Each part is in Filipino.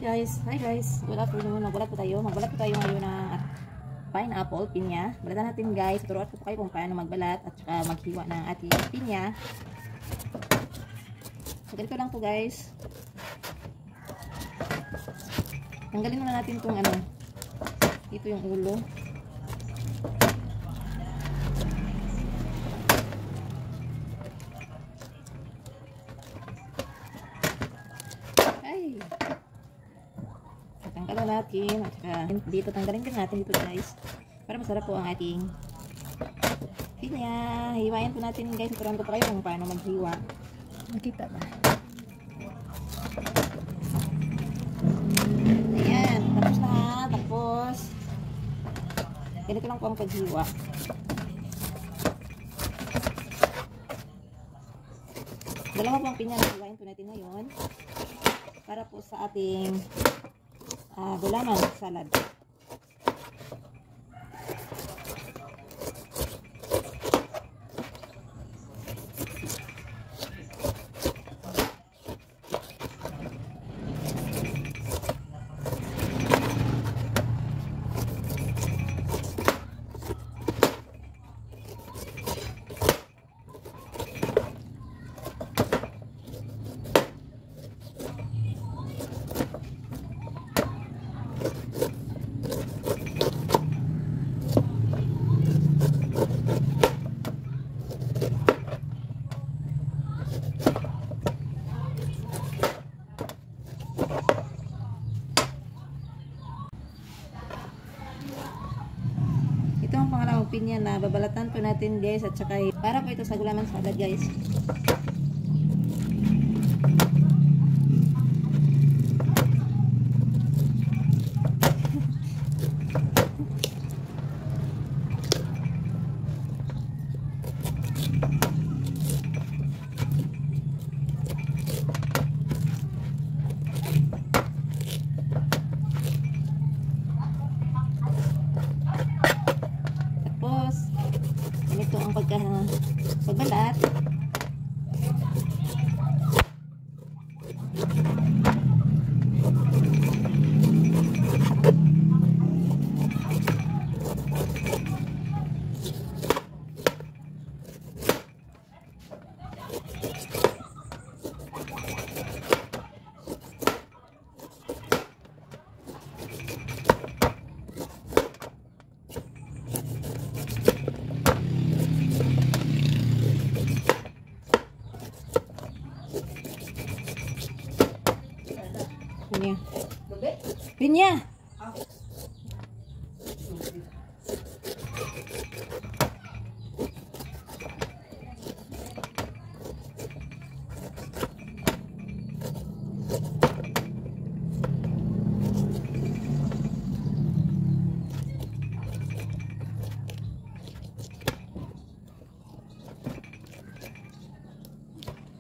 Hi guys, good afternoon. Magbalat po tayo ngayon ng pineapple, pinya. Balatan natin guys, turuan ko po kayo kung paano magbalat at saka maghiwa ng ating pinya. So ganito lang po guys. Tanggalin muna natin itong ito yung ulo. Tanggalin natin at saka dito tanggalin din natin dito guys para masarap po ang ating pinya. Hiwain po natin guys, turuan ko pa kayo kung paano maghiwa. Nakita ba? Ayan, tapos na. Tapos ganito lang po ang paghiwa. Dalawa po ang pinya na hiwain po natin ngayon para po sa ating gulaman salad. Ito ang pangalawang pinya na babalatan po natin guys at saka para po ito sa gulaman salad guys. Ito ang pagbalat. Pinya.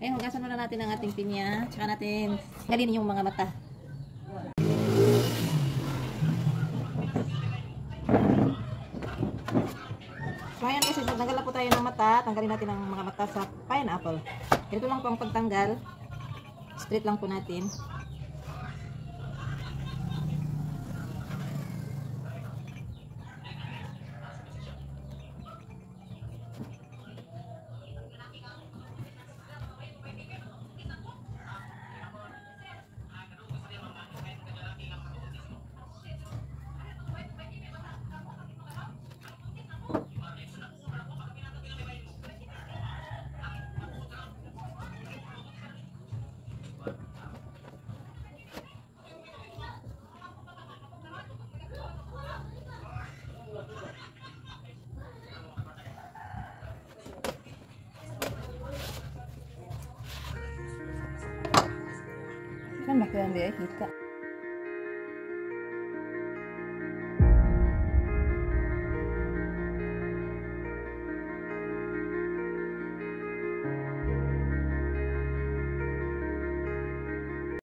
Ayun, hugasan muna natin ang ating pinya. Tsaka natin galinin yung mga mata. So ayan kasi tanggal na po tayo ng mata. Tanggalin natin ang mga mata sa pineapple. Ito lang po ang pagtanggal. Straight lang po natin. Kan bakal dia kita.